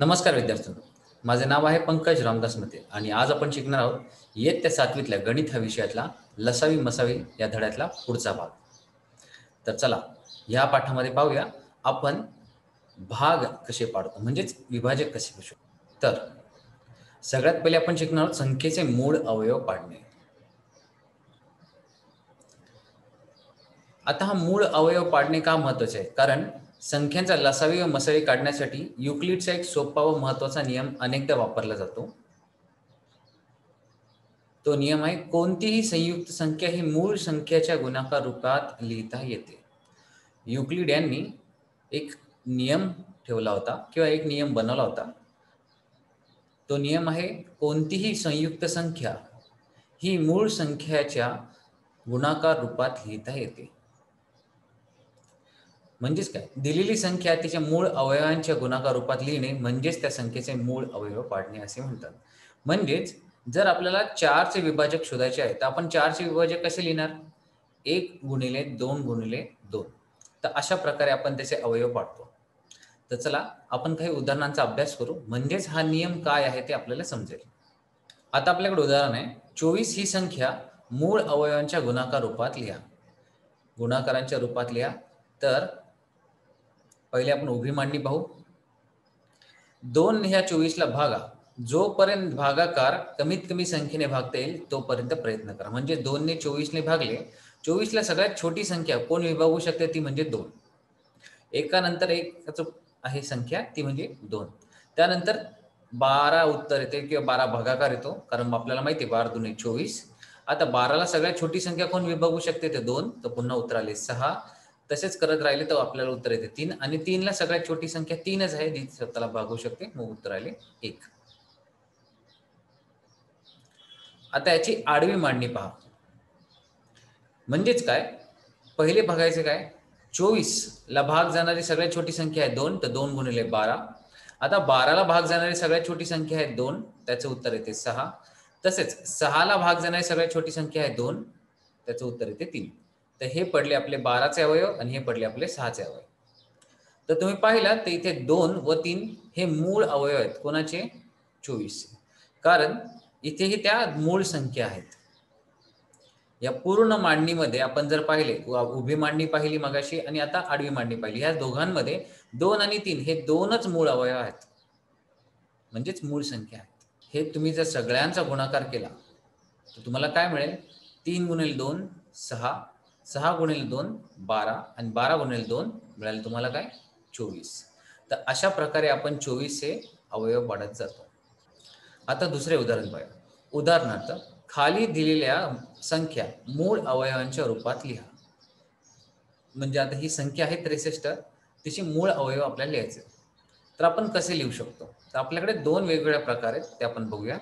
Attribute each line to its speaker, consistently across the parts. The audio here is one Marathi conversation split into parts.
Speaker 1: नमस्कार विद्यार्थ्यांनो, माझे नाव आहे पंकज रामदास मते आणि आज आपण शिकणार आहोत इयत्ता 7वीतल्या गणित ह्या विषयातला लसावी मसावी या धड्यातला पुढचा भाग. तर चला या पाठामध्ये पाहूया आपण भाग कसे पाडतो म्हणजेच विभाजक कसे करू शकतो. तर सगळ्यात पहिले आपण शिकणार आहोत संख्येचे मूळ अवयव पाडणे. आता हा मूळ अवयव पाडणे का महत्त्वाचे आहे? कारण संख्यांचा लसावी व मसावी काढण्यासाठी युक्लिडचा एक सोपा व महत्त्वाचा नियम अनेकदा वापरला जातो. तो नियम आहे कोणतीही संयुक्त संख्या ही मूळ संख्येच्या गुणाकार रूपात लिहिता येते. युक्लिड यांनी एक नियम ठेवला होता किंवा एक नियम बनवला होता. तो नियम आहे कोणतीही संयुक्त संख्या ही मूळ संख्याच्या गुणाकार रूपात लिहिता येते. म्हणजेच काय? दिलेली संख्या तिच्या मूळ अवयवांच्या गुणाकार रूपात लिहिणे म्हणजेच त्या संख्येचे मूळ अवयव पाडणे असे म्हणतात. म्हणजेच जर आपल्याला 4चे विभाजक शोधायचे आहे तर आपण 4चे विभाजक कसे लिहिणार? 1 गुणिले 2 गुणिले 2. तर अशा प्रकारे आपण त्याचे अवयव पाडतो. तर चला आपण काही उदाहरणांचा अभ्यास करू म्हणजेच हा नियम काय आहे ते आपल्याला समजेल. आता आपल्याकडे उदाहरण आहे 24 ही संख्या मूळ अवयवांच्या गुणाकार रूपात लिहा. गुणाकारांच्या रूपात लिहा. तर पहिले आपण उभी मांडणी पाहू. 2 ह्या 24ला भागा. जोपर्यंत भागाकार कमीत कमी संख्येने भागता येईल तोपर्यंत प्रयत्न करा. म्हणजे 2 ने 24 ने भागले. 24ला सगळ्यात छोटी संख्या कोण विभागू शकते ती म्हणजे 2. एकानंतर एक आहे संख्या ती म्हणजे 2. त्यानंतर 12 उत्तर येते किंवा 12 भागाकार येतो कारण आपल्याला माहिती आहे 12 दुणे 24. आता 12ला सगळ्यात छोटी संख्या कोण विभागू शकते ते 2. तर पुन्हा उत्तर आले 6. तसेच करत राहिले तर आपल्याला उत्तर येते 3 आणि 3ला सगळ्यात छोटी संख्या 3च आहे जी स्वतःला भागू शकते. मग उत्तर आले 1. आता याची आडवी मांडणी पहा. म्हणजेच काय? पहिले बघायचे काय? 24ला भाग जाणारी सगळ्यात छोटी संख्या आहे 2 तर 2 गुणिले 12. आता 12ला भाग जाणारी सगळ्यात छोटी संख्या आहे 2 त्याचे उत्तर येते 6. तसेच 6ला भाग जाणारी सगळ्यात छोटी संख्या आहे 2 त्याचे उत्तर येते 3. तर हे पडले आपले 12चे अवयव आणि हे पडले आपले 6चे अवयव. तर तुम्ही पाहिलं तर इथे 2 व 3 हे मूळ अवयव आहेत कोणाचे? 24. कारण इथेही त्या मूळ संख्या आहेत. या पूर्ण मांडणीमध्ये आपण जर पाहिले उभी मांडणी पाहिली मगाशी आणि आता आडवी मांडणी पाहिली. या दोघांमध्ये 2 आणि 3 हे दोनच मूळ अवयव आहेत. म्हणजेच मूळ संख्या आहेत. हे तुम्ही जर सगळ्यांचा गुणाकार केला तर तुम्हाला काय मिळेल? 3 गुणिले 2 6, 6 गुणिले 2 12 आणि 12 गुणिले 2 मिळाले तुम्हाला काय? 24. तर अशा प्रकारे आपण 24चे अवयव पाडत जातो. आता दुसरे उदाहरण पाहूया. उदाहरणार्थ खाली दिलेल्या संख्या मूळ अवयवांच्या रूपात लिहा. म्हणजे आता ही संख्या आहे 63 तिचे मूळ अवयव आपल्याला लिहायचे. तर आपण कसे लिहू शकतो? तर आपल्याकडे 2 वेगवेगळ्या प्रकार आहेत ते आपण बघूया.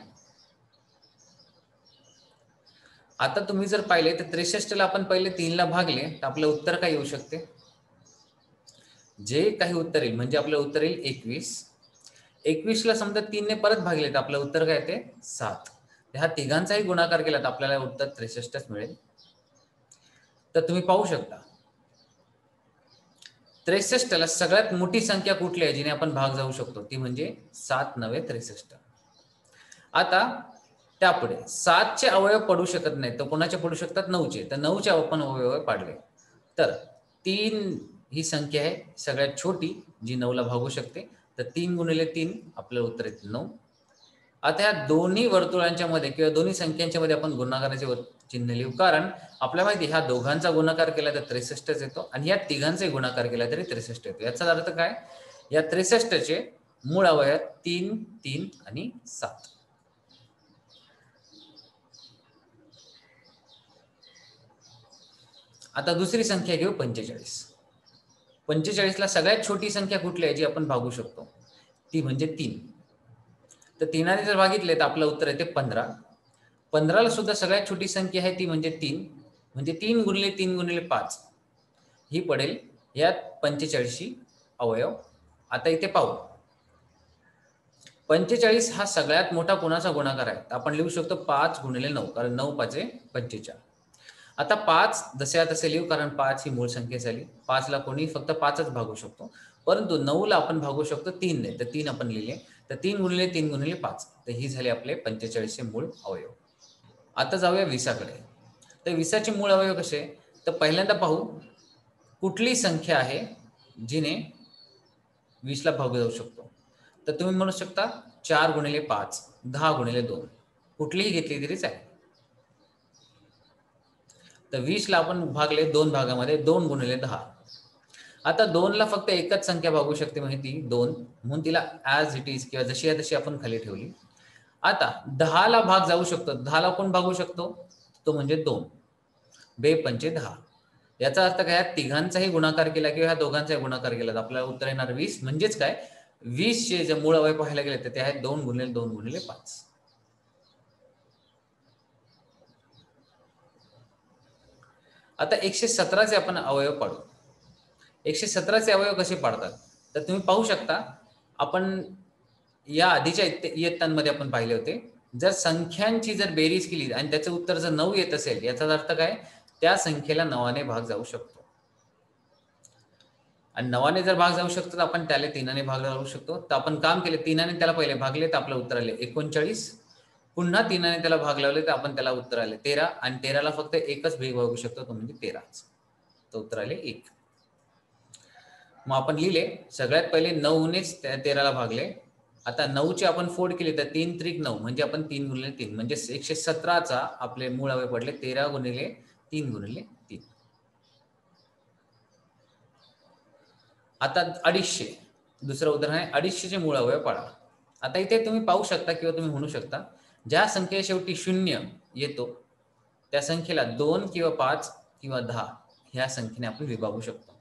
Speaker 1: आता तुम्ही जर पाहिले तर 63ला आपण पहिले 3ला भागले तर आपलं उत्तर काय येऊ शकते? जे काही उत्तर येईल म्हणजे आपलं उत्तर येईल 21. 21ला समजा 3ने परत भागले तर आपलं उत्तर काय येते? 7. ह्या तिघांचाही गुणाकार केला तर आपल्याला उत्तर 63च मिळेल. तर तुम्ही पाहू शकता 63ला सगळ्यात मोठी संख्या कुठली आहे जिने आपण भाग जाऊ शकतो ती म्हणजे 7 9 63. आता त्यापुढे 7चे अवयव पडू शकत नाही तर कोणाचे पडू शकतात? 9चे. तर 9चे आपण अवयव पाडले तर 3 ही संख्या आहे सगळ्यात छोटी जी 9ला भागू शकते. तर 3 गुणिले 3 आपलं उत्तर येते 9. आता या दोन्ही वर्तुळांच्या मध्ये किंवा दोन्ही संख्यांच्या मध्ये आपण गुणाकाराचे चिन्ह लिहू कारण आपल्याला माहिती ह्या दोघांचा गुणाकार केला तर 63च येतो आणि या तिघांचाही गुणाकार केला तरी 63 येतो. याचा अर्थ काय? या 63चे मूळ अवयव 3 3 आणि 7. आता दुसरी संख्या घेऊ 45. 45ला सगळ्यात छोटी संख्या कुठली आहे जी आपण भागू शकतो ती म्हणजे 3. तर 3ने जर भागितले तर आपलं उत्तर येते 15. 15ला सुद्धा सगळ्यात छोटी संख्या आहे ती म्हणजे 3. म्हणजे 3 गुणिले 3 गुणिले 5 ही पडेल यात 45 अवयव. आता इथे पाहू 45 हा सगळ्यात मोठा कोणाचा गुणाकार आहे? आपण लिहू शकतो 5 गुणिले 9 कारण 9 5 45. आता 5 जसे तसे लिहू कारण 5 ही मूळ संख्या झाली. 5ला कोणी फक्त 5च भागू शकतो. परंतु 9 ला आपण भागू शकतो 3 ने, तर 3 आपण लिहिले. तर 3 गुणिले 3 गुणिले 5, तर ही झाली आपले 45चे मूळ अवयव. आता जाऊया 20कडे. तर 20चे मूळ अवयव कसे? तर पहिल्यांदा पाहू कुठली संख्या आहे जिने 20ला भागू जाऊ शकतो. तर तुम्ही म्हणू शकता 4 गुणिले 5, 10 गुणिले 2, कुठलीही घेतली तरी चालेल. तर 20ला आपण भागले 2 भागामध्ये, 2 गुणिले 10. आता 2 ला फक्त एकच संख्या भागू शकते म्हणजे ती 2, म्हणून तिला ॲज इट इज किंवा जशी आहे तशी आपण खाली ठेवली. आता 10 ला भाग जाऊ शकतो. 10 ला कोण भागू शकतो? तो म्हणजे 2. 2 पंचे 10. याचा अर्थ काय? तिघांचाही गुणाकार केला किंवा ह्या दोघांचाही गुणाकार केला तर आपल्याला उत्तर येणार 20. म्हणजेच काय? 20 चे जे मूळ अवयव पाहायला गेले तर ते आहेत 2 गुणिले 2 गुणिले 5. आता 117चे आपण अवयव पाडू. 117चे अवयव कसे पाडतात? तर तुम्ही पाहू शकता, आपण या आधीच्या इयत्तांमध्ये आपण पाहिले होते. जर संख्यांची जर बेरीज केली आणि त्याचं उत्तर जर 9 येत असेल, याचा अर्थ काय? त्या संख्येला 9ने भाग जाऊ शकतो. आणि 9ने जर भाग जाऊ शकतो तर आपण त्याला 3ने भाग जाऊ शकतो. तर आपण काम केले 3ने त्याला पहिले भागले तर आपलं उत्तर आले 39. पुन्हा 3ने त्याला भाग लावले तर आपण त्याला उत्तर आले 13 आणि 13ला फक्त एकच भेग भागू शकतो तो म्हणजे 13च. तर उत्तर आले 1. मग आपण लिहिले सगळ्यात पहिले 9नेच 13ला भागले. आता 9ची आपण फोड केली तर 3 त्रिक 9 म्हणजे आपण 3 गुणिले 3 म्हणजे 117चा आपले मूळ अवयव पडले 13 गुणिले 3 गुणिले 3. आता 250. दुसरं उदाहरण आहे 250चे मूळ अवयव पाडा. आता इथे तुम्ही पाहू शकता किंवा तुम्ही म्हणू शकता ज्या संख्ये शेवटी 0 येतो त्या संख्येला 2 किंवा 5 किंवा 10 ह्या संख्येने आपण विभागू शकतो.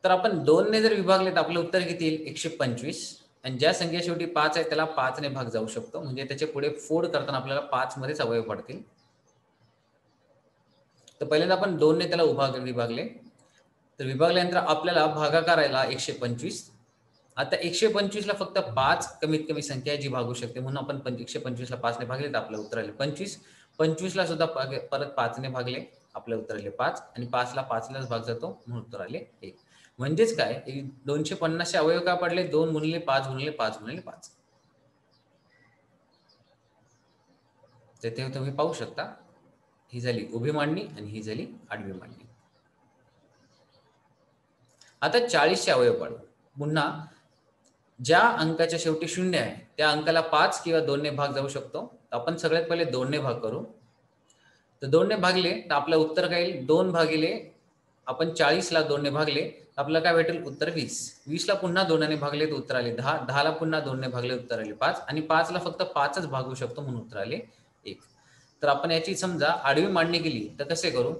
Speaker 1: तर आपण 2 ने जर विभागले तर आपलं उत्तर किती येईल? 125. आणि ज्या संख्या शेवटी 5 आहे त्याला 5 ने भाग जाऊ शकतो. म्हणजे त्याच्या पुढे फोड करताना आपल्याला 5 मध्येच अवयव पडतील. तर पहिल्यांदा आपण 2 ने त्याला विभागले. तर विभागल्यानंतर आपल्याला भागाकार आला 125. आता 125 ला फक्त 5 कमीत कमी संख्या आहे जी भागू शकते म्हणून आपण 125 ला 5 ने भागले तर आपलं उत्तर आले 25. 25 ला सुद्धा परत 5 ने भागले आपलं उत्तर आले 5 आणि 5 ला 5 लाच भाग जातो म्हणून उत्तर आले 1. म्हणजेच काय 250 चे अवयव काय पडले? 2 गुणिले 5 गुणिले 5 गुणिले 5. तेथे तुम्ही पाहू शकता ही झाली उभी मांडणी आणि ही झाली आडवी मांडणी. आता 40चे अवयव पाडू. पुन्हा ज्या अंकाच्या शेवटी 0 आहे त्या अंकाला 5 किंवा 2 ने भाग जाऊ शकतो. आपण सगळ्यात पहिले 2 ने भाग करू. तर 2 ने भागले तर आपलं उत्तर काय येईल? 2 भागिले आपण 40 ला 2 ने भागले तर आपल्याला काय भेटेल? उत्तर 20. 20 ला पुन्हा 2 ने भागले तर उत्तर आले 10. 10 ला पुन्हा 2 ने भागले उत्तर आले 5 आणि 5 ला फक्त 5च भागू शकतो म्हणून उत्तर आले 1. तर आपण याची समजा आडवी मांडणी केली तर कसे करू?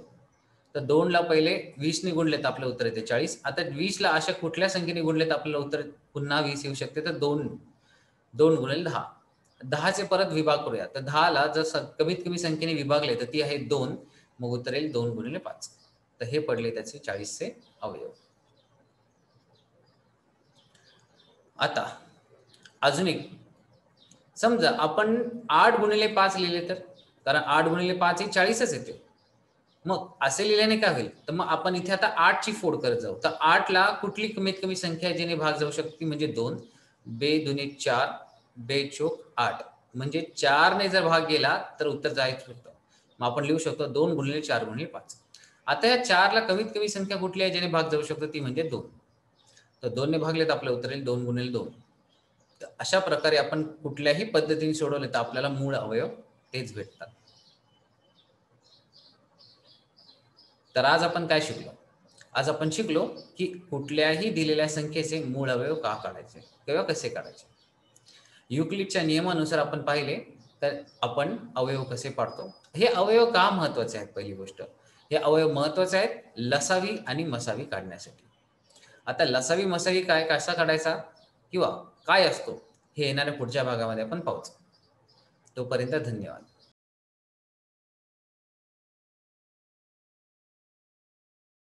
Speaker 1: तर 2 ला पहिले 20 ने गुणले तर आपलं उत्तर येते 40. आता 20 ला अशा कुठल्या संख्येने गुणले तर आपल्याला उत्तर पुन्हा 20 येऊ शकते? तर 2 गुणिले 10. 10 चे परत विभाग करूया. तर 10 ला जर कमीत कमी संख्येने विभागले तर ती आहे 2. मग उत्तर येईल 2 गुणिले 5. तर हे पडले त्याचे 40चे अवयव. आता अजून एक समजा आपण 8 गुणिले 5 लिहिले तर, कारण 8 गुणिले 5 हे 40च येते. मग असे लिहिल्याने काय होईल? तर मग आपण इथे आता 8 ची फोड करत जाऊ. तर 8 ला कुठली कमीत कमी संख्या आहे जिने भाग जाऊ शकते? म्हणजे 2. 2 दुनी 4, 2 चोक 8. म्हणजे 4 ने जर भाग गेला तर उत्तर जायचं होतं. मग आपण लिहू शकतो 2 गुणिले 4 गुणिले 5. आता या 4 ला कमीत कमी संख्या कुठली आहे जिने भाग जाऊ शकतो? ती म्हणजे 2. तर 2 ने भागले तर आपलं उत्तर येईल 2 गुणिले 2. तर अशा प्रकारे आपण कुठल्याही पद्धतीने सोडवले तर आपल्याला मूळ अवयव तेच भेटतात. तर आज आपण काय शिकलो? आज आपण शिकलो की कुठल्याही दिलेल्या संख्येचे मूळ अवयव का काढायचे किंवा कसे काढायचे. युक्लिडच्या नियमानुसार आपण पाहिले तर आपण अवयव कसे पाडतो. हे अवयव का महत्वाचे आहेत? पहिली गोष्ट, हे अवयव महत्वाचे आहेत लसावी आणि मसावी काढण्यासाठी. आता लसावी मसावी काय कसा काढायचा किंवा काय असतो हे येणाऱ्या पुढच्या भागामध्ये आपण पाहू. तोपर्यंत धन्यवाद.